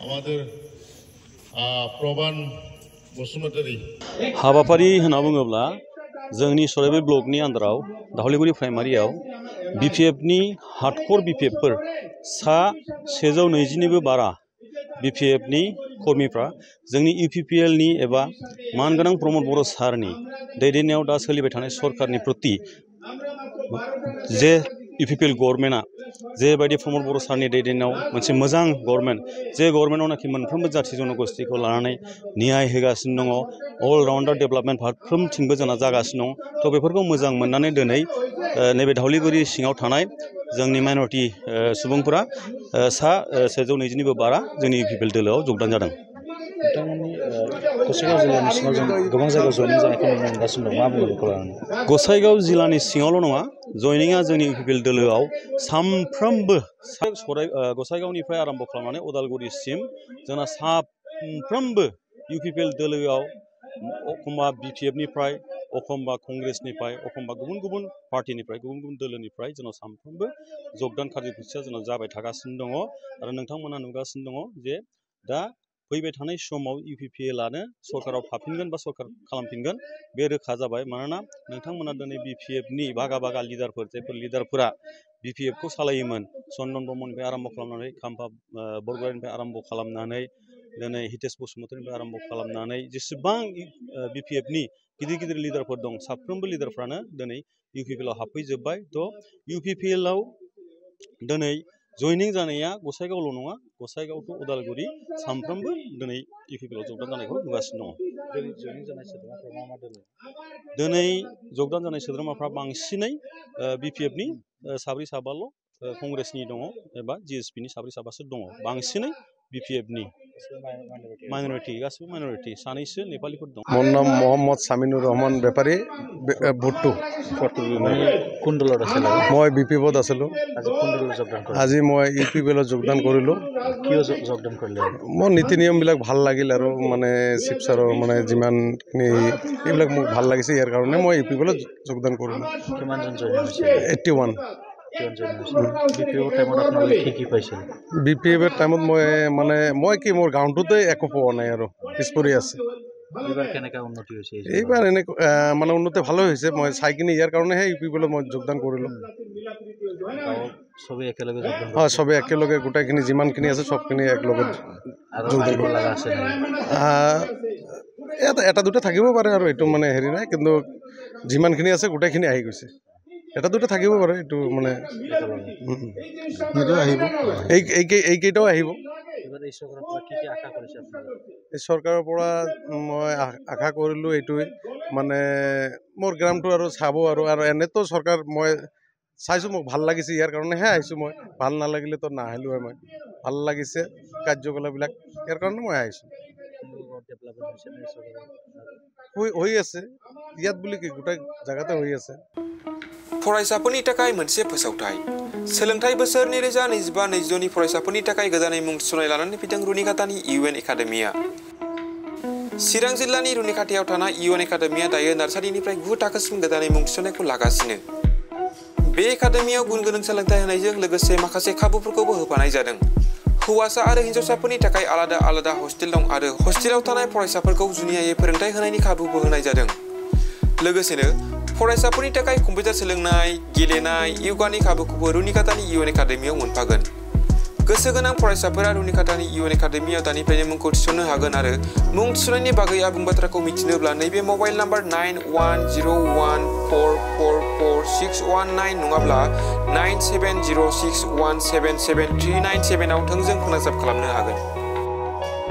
আমাদের প্রবান বসুমतारी हाबाफारि होनना बुङोब्ला जोंनि सराइबिल ब्लकनि आन्दाराव दावलिगुरि प्राइमारियाव बिपिएफनि हार्डकर बिपिएफफोर सा 120निबो बारा बिपिएफनि कर्मिफ्रा जोंनि इउपिपिएलनि एबा मानगोनां प्रमद बर' सारनि दैदेननायाव दा सोलिबाय थानाय सरकारनि प्रति जे इउपिपिएल गभर्नमेन्टआ जेबायदि प्रमद बर' सारनि दैदेननायाव मोनसे मोजां गभर्नमेन्ट जे गभर्नमेन्टआवनाखि मोनफ्रोमबो जाथि जनगोष्ठीखौ लानानै न्याय होगासिनो दङ अल राउन्डार डेभेलपमेन्ट फारफ्रोमथिंबो जोंना जागासिनो दं थ' बेफोरखौ मोजां मोननानै दिनै नैबे दावलिगुरि सिङाव थानाय जोंनि माइनरिटि सुबुंफोरा सा 120निबो बारा जोंनि इउपिपिएल दोलोआव जगदान जादों। नोंथांमोननि गसाइगाव जिल्लानि सिङाव जों गोबां जायगायाव जयनिं जानायखौ नुनो मोनगासिनो दं मा बुङो बेखौ लानानै? गसाइगाव जिल्लानि सिङावल' नङा जयनिंआ जोंनि इउपिपिएल दोलोआव सामफ्रोमबो गसाइगावनिफ्राय आरम्भ खालामनानै उदालगुरिसिम जोंना साफ्रोमबो इउपिपिएल दोलोआव एखमबा बिपिएफनिफ्राय एखमबा कंग्रेसनिफ्राय एखमबा गुबुन गुबुन पार्टिनिफ्राय गुबुन गुबुन दोलोनिफ्राय जोंनाव सामफ्रोमबो जगदान कार्यसुचिया जोंनाव जाबाय थागासिनो दङ आरो नोंथांमोना नुगासिनो दङ जे दा फैबाय थानाय समाव इउपिपिएलआनो सरकाराव थाफिनगोन बा सरकार खालामफिनगोन बे रोखा जाबाय मानोना नोंथांमोना दिनै बिपिएफनि बागा बागा लिडारफोर जायफोर लिडारफोरा बिपिएफखौ सालायोमोन चन्दन ब्रह्मनिफ्राय आरम्भ खालामनानै खाम्फा बरगयारिनिफ्राय आरम्भ खालामनानै दिनै हितेश बसुमतारिनिफ्राय आरम्भ खालामनानै जेसेबां बिपिएफनि गिदिर गिदिर लिडारफोर दं साफ्रोमबो लिडारफ्रानो दिनै इउपिपिएलआव हाबफैजोब्बाय थ' इउपिपिएलआव दिनै जयनिं जानाया गसाइगावल' नङा गसाइगाव टु उदालगुरि सामफ्रोमबो दिनै इउपिपिएलआव जगदान जानायखौ नुगासिनो दङ। दिनै जगदान जानाय सोद्रोमाफ्रा बांसिनै बिपिएफनि साब्रै साबाल' कंग्रेसनि दङ एबा जिएसपिनि साब्रै साबासो दङ बांसिनै बिपिएफनि माइनरिटि गासिबो माइनरिटि सानैसो नेपालिफोर दं। मोर नाम मोहम्मद सामिनुर रहमान बेपारी भुट्टू কোন দলত আছিল मैं বিপিএফত আছিলো আজি কোন দলত যোগদান কৰিলে আজি মই ইউপিপিএলত যোগদান কৰিলো কিয় যোগদান কৰিলে মোৰ নীতি নিয়মবিলাক ভাল লাগিল আৰু মানে শিৱসাৰৰ মানে যিমানখিনি এইবিলাক মোক ভাল লাগিছে ইয়াৰ কাৰণে মই ইউপিপিএলত যোগদান কৰিলো। কিমানজন জইন হৈছে? 81 বিপিএফৰ টাইমত আপোনালোকে কি পাইছিল? বিপিএফৰ টাইমত মই কি মোৰ গাঁৱটোতে একো পোৱা নাই আৰু পিছ পৰি আছে। এইবাৰ কেনেকা উন্নতি হৈছে? এইবাৰ এনে মানে উন্নতি ভালো হৈছে মই চাই কিনে ইয়াৰ কাৰণেহে ইউপিপিএলত মই যোগদান কৰিলো। সবে একেলগে যোগদান হয় সবে একেলগে গোটেইখিনি যিমানখিনি আছে সবখিনি একেলগে যোগদান কৰিব লগা আছে এটা দুটা থাকিব পাৰে আৰু এইটো মানে হেৰি নাই কিন্তু যিমানখিনি আছে গোটেইখিনি আহি গৈছে এটা দুটা থাকিব পাৰে এইটো মানে আহিব এইকেইটাও আহিব। এই চৰকাৰৰ পৰা মই আশা কৰিলোঁ এইটোৱে মানে মোৰ গ্ৰামটো আৰু চাব আৰু এনেতো চৰকাৰ মই চাইছোঁ মোক ভাল লাগিছে ইয়াৰ কাৰণেহে আহিছোঁ মই ভাল নালাগিলেতো নাহিলোঁ মই ভাল লাগিছে কাৰ্যকলাপবিলাক ইয়াৰ কাৰণে মই আহিছোঁ। হৈ আছে ইয়াত বুলি কি গোটেই জায়গাতে হৈ আছে। फरायसाफोरनि थाखाय मोनसे फोसावथाय सोलोंथाइ बोसोर 2025-2026 नि फरायसाफोरनि थाखाय गोदानै मुं थिसननाय लानानै फैदों रुनिखातानि इउएन एकाडेमिया। चिरां जिल्लानि रुनिखातायाव थानाय इउएन एकाडेमिया दायो नार्सारिनिफ्राय 9 थाखोसिम गोदानै मुं थिसननायखौ लागासिनो। बे एकाडेमियाव गुन गोनां सोलोंथाइ होनायजों लोगोसे माखासे खाबुफोरखौबो होफानाय जादों। हौवासा आरो हिन्जावसाफोरनि थाखाय आलादा आलादा हस्टेल दं आरो हस्टेलाव थानाय फरायसाफोरखौ जुनियायै फोरोंथाइ होनायनि खाबुबो होनाय जादों। लोगोसेनो फरायसाफोरनि थाखाय कम्पिउटार सोलोंनाय गेलेनाय योगानि खाबुखौबो रुनिखातानि इउएन एकाडेमियाव मोनफागोन। गोसो गोनां फरायसाफोरा रुनिखातानि इउएन एकाडेमियाव दानिफ्रायनो मुंखौ थिसननो हागोन आरो मुं थिसननायनि बागै आबुं बाथ्राखौ मिथिनोब्ला नैबे मबाइल नाम्बार 9101444619 नङाब्ला 9706177397 आव थोंजों फोनांजाब खालामनो हागोन।